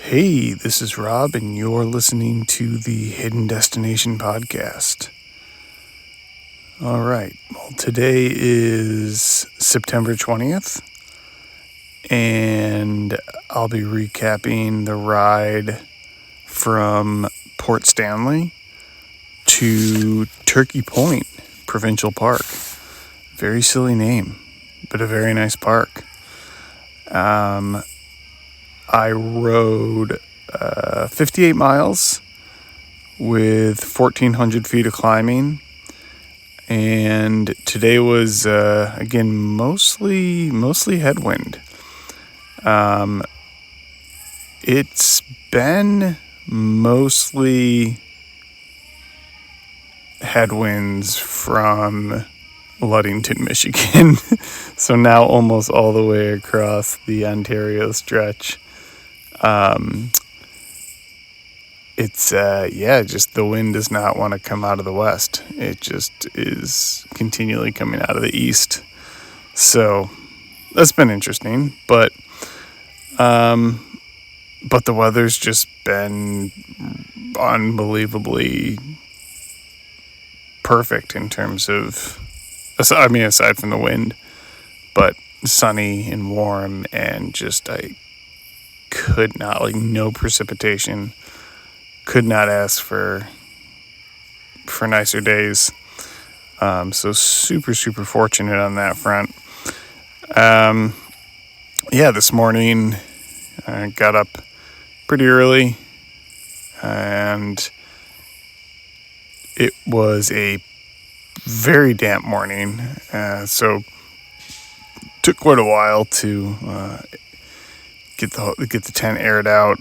Hey, this is Rob, and you're listening to the Hidden Destination Podcast. All right, well, today is September 20th, and I'll be recapping the ride from Port Stanley to Turkey Point Provincial Park. Very silly name, but a very nice park. I rode 58 miles with 1,400 feet of climbing, and today was again mostly headwind. It's been mostly headwinds from Ludington, Michigan. So now almost all the way across the Ontario stretch. It's just the wind does not want to come out of the west. It just is continually coming out of the east. So that's been interesting, but the weather's just been unbelievably perfect in terms of, aside from the wind, but sunny and warm, and just I could not, no precipitation, could not ask for nicer days. So super fortunate on that front. This morning I got up pretty early, and it was a very damp morning, so took quite a while to get the tent aired out,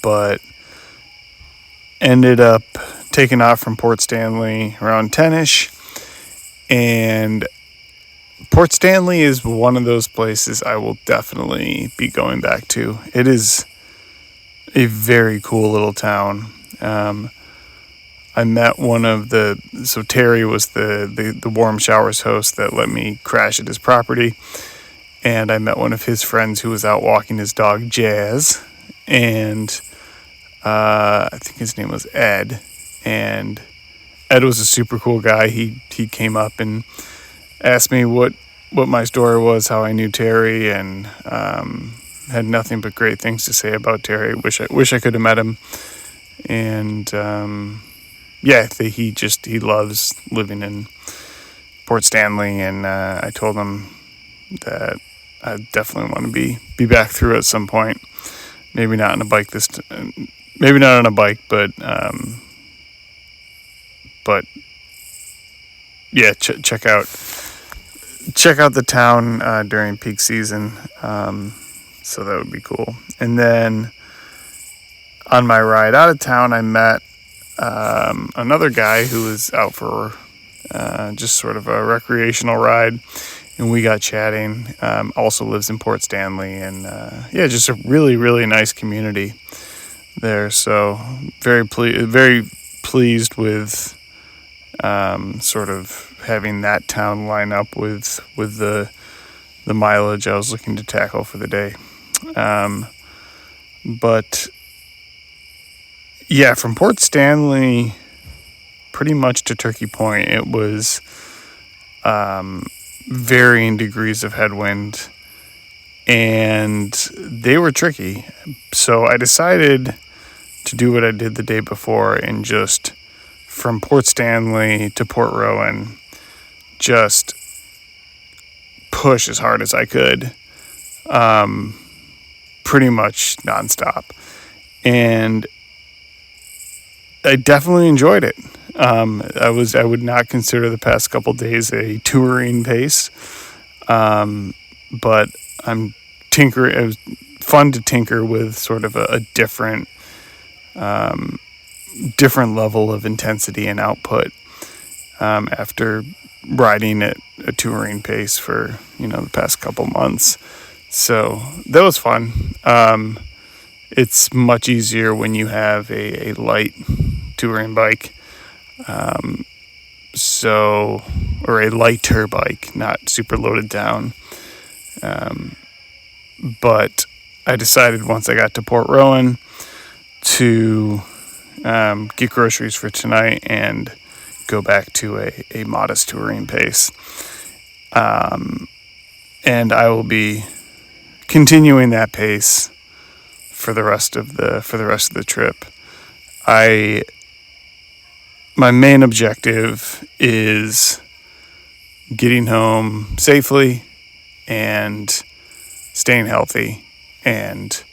but ended up taking off from Port Stanley around 10ish, and Port Stanley is one of those places I will definitely be going back to. It is a very cool little town. I met so Terry was the warm showers host that let me crash at his property, and I met one of his friends who was out walking his dog Jazz, and I think his name was Ed, and Ed was a super cool guy. He came up and asked me what my story was, how I knew Terry, and had nothing but great things to say about Terry. Wish I could have met him, and he loves living in Port Stanley, and I told him that I definitely want to be back through at some point. Maybe not on a bike maybe not on a bike, but yeah, check out the town during peak season. So that would be cool. And then on my ride out of town, I met another guy who was out for just sort of a recreational ride, and we got chatting. Also lives in Port Stanley, and just a really nice community there. So very pleased with sort of having that town line up with the mileage I was looking to tackle for the day. But yeah, from Port Stanley pretty much to Turkey Point, it was varying degrees of headwind, and they were tricky. So I decided to do what I did the day before, and just from Port Stanley to Port Rowan, just push as hard as I could, pretty much nonstop. And I definitely enjoyed it. I would not consider the past couple days a touring pace, but I'm tinkering. It was fun to tinker with sort of a different level of intensity and output after riding at a touring pace for the past couple months. So that was fun. It's much easier when you have a light touring bike, or a lighter bike, not super loaded down. But I decided once I got to Port Rowan to get groceries for tonight and go back to a modest touring pace. And I will be continuing that pace for the rest of the trip. My main objective is getting home safely and staying healthy and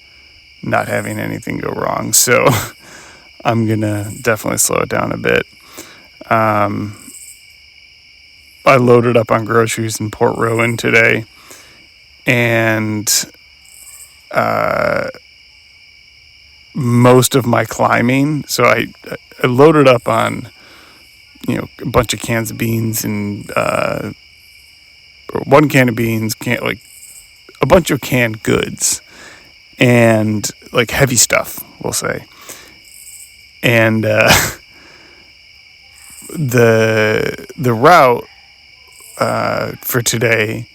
not having anything go wrong. So I'm gonna definitely slow it down a bit. I loaded up on groceries in Port Rowan today, and most of my climbing. So I loaded up on a bunch of cans of beans and one can of beans, like a bunch of canned goods and like heavy stuff, we'll say. And the route for today,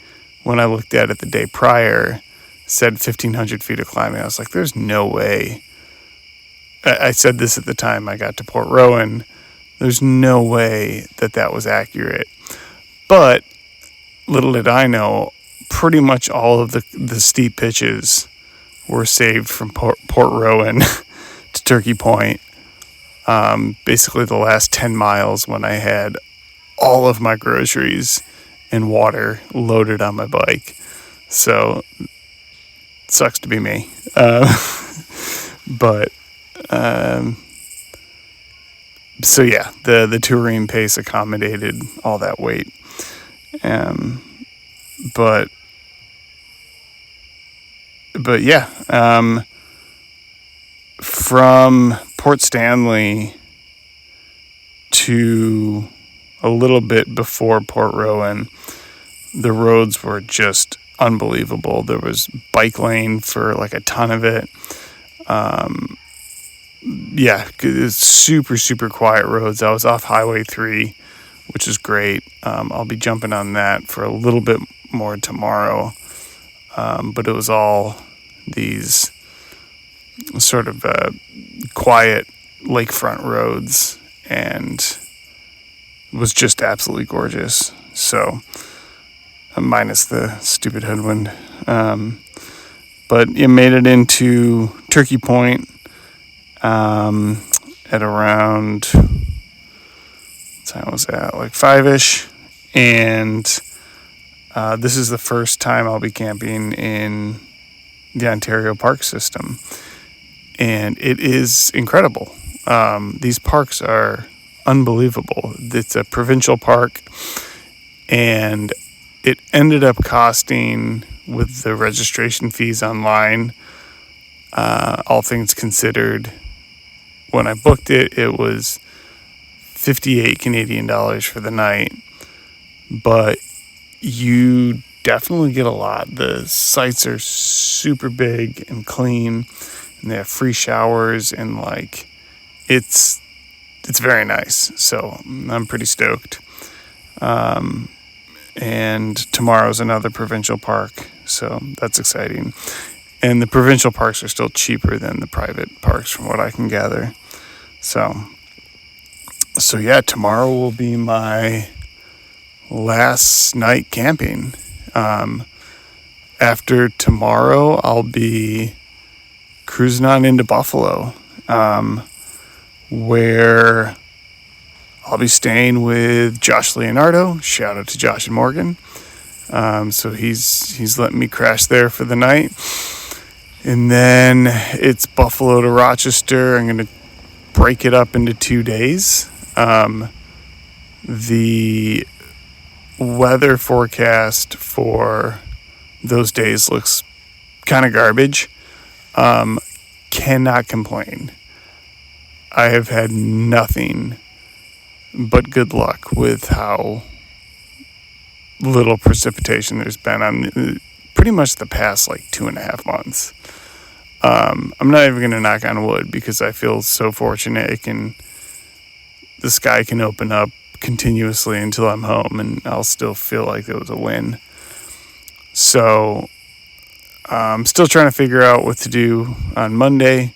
when I looked at it the day prior, said 1,500 feet of climbing. I was like, there's no way. I said this at the time I got to Port Rowan. There's no way that was accurate. But little did I know, pretty much all of the steep pitches were saved from Port Rowan to Turkey Point. Basically the last 10 miles when I had all of my groceries and water loaded on my bike. So it sucks to be me. But so yeah, the touring pace accommodated all that weight. But yeah, from Port Stanley to a little bit before Port Rowan, the roads were just unbelievable. There was bike lane for like a ton of it. Yeah, it's super, super quiet roads. I was off Highway 3, which is great. I'll be jumping on that for a little bit more tomorrow. But it was all these sort of quiet lakefront roads, and it was just absolutely gorgeous. So, minus the stupid headwind. But it made it into Turkey Point at around, what time was that? Like 5-ish. And this is the first time I'll be camping in the Ontario park system. And it is incredible. These parks are unbelievable. It's a provincial park, and it ended up costing, with the registration fees online, all things considered, when I booked it, it was 58 Canadian dollars for the night. But you definitely get a lot. The sites are super big and clean, and they have free showers, and like it's very nice. So I'm pretty stoked. And tomorrow's another provincial park, so that's exciting. And the provincial parks are still cheaper than the private parks, from what I can gather. So yeah, tomorrow will be my last night camping. After tomorrow, I'll be cruising on into Buffalo, where I'll be staying with Josh Leonardo. Shout out to Josh and Morgan. So he's letting me crash there for the night. And then it's Buffalo to Rochester. I'm going to break it up into 2 days. The weather forecast for those days looks kind of garbage. Cannot complain. I have had nothing but good luck with how little precipitation there's been on pretty much the past like 2.5 months. I'm not even going to knock on wood, because I feel so fortunate. The sky can open up continuously until I'm home, and I'll still feel like it was a win. So I'm still trying to figure out what to do on Monday.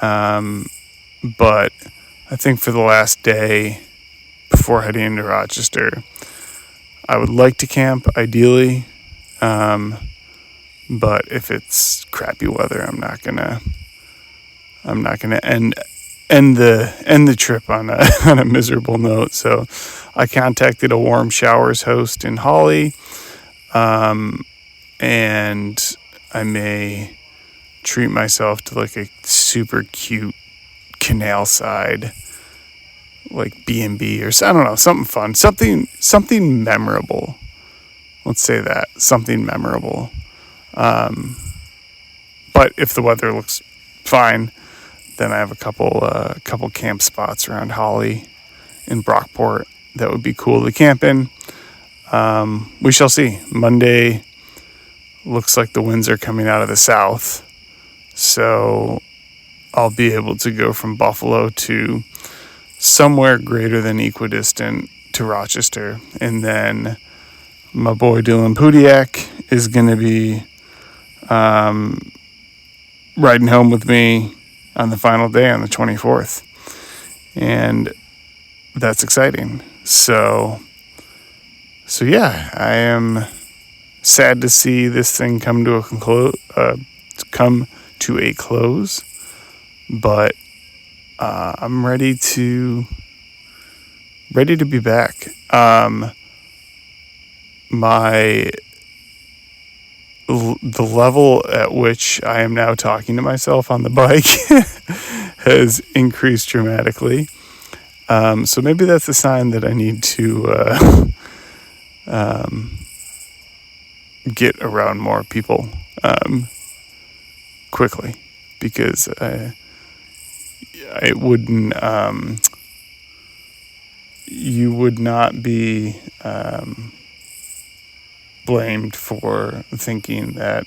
But I think for the last day before heading into Rochester, I would like to camp ideally. But if it's crappy weather, I'm not gonna end the trip on a on a miserable note. So I contacted a warm showers host in Holly, and I may treat myself to like a super cute canal side, like B&B or I don't know, something fun, something memorable. Let's say that, something memorable. But if the weather looks fine, then I have a couple camp spots around Holly in Brockport that would be cool to camp in. We shall see. Monday looks like the winds are coming out of the south, so I'll be able to go from Buffalo to somewhere greater than equidistant to Rochester, and then my boy Dylan Pudiak is going to be riding home with me on the final day on the 24th, and that's exciting. So yeah, I am sad to see this thing come to a close, but I'm ready to be back. The level at which I am now talking to myself on the bike has increased dramatically. So maybe that's a sign that I need to get around more people quickly, because it wouldn't. You would not be blamed for thinking that,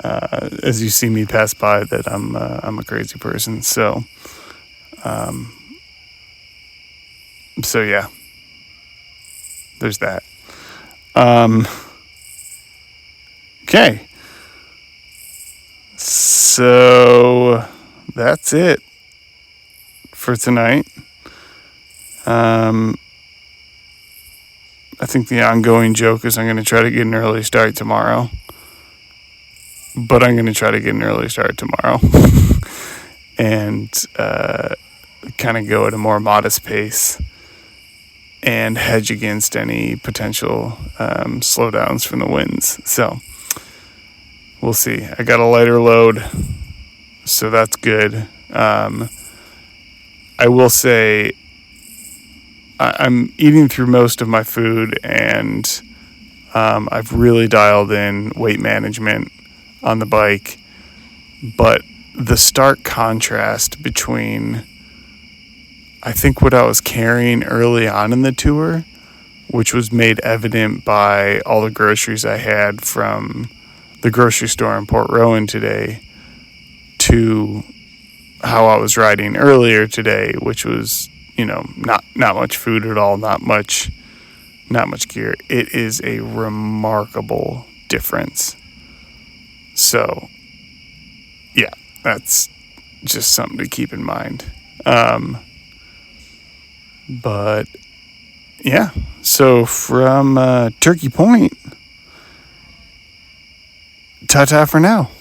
as you see me pass by, that I'm a crazy person. So yeah, there's that. Okay, so that's it for tonight. I think the ongoing joke is I'm going to try to get an early start tomorrow. But I'm going to try to get an early start tomorrow. And kind of go at a more modest pace and hedge against any potential slowdowns from the winds. So we'll see. I got a lighter load, so that's good. I will say I'm eating through most of my food, and I've really dialed in weight management on the bike. But the stark contrast between, I think, what I was carrying early on in the tour, which was made evident by all the groceries I had from the grocery store in Port Rowan today, to how I was riding earlier today, which was, not much food at all, not much gear. It is a remarkable difference. So, yeah, that's just something to keep in mind. But yeah, so from Turkey Point, ta-ta for now.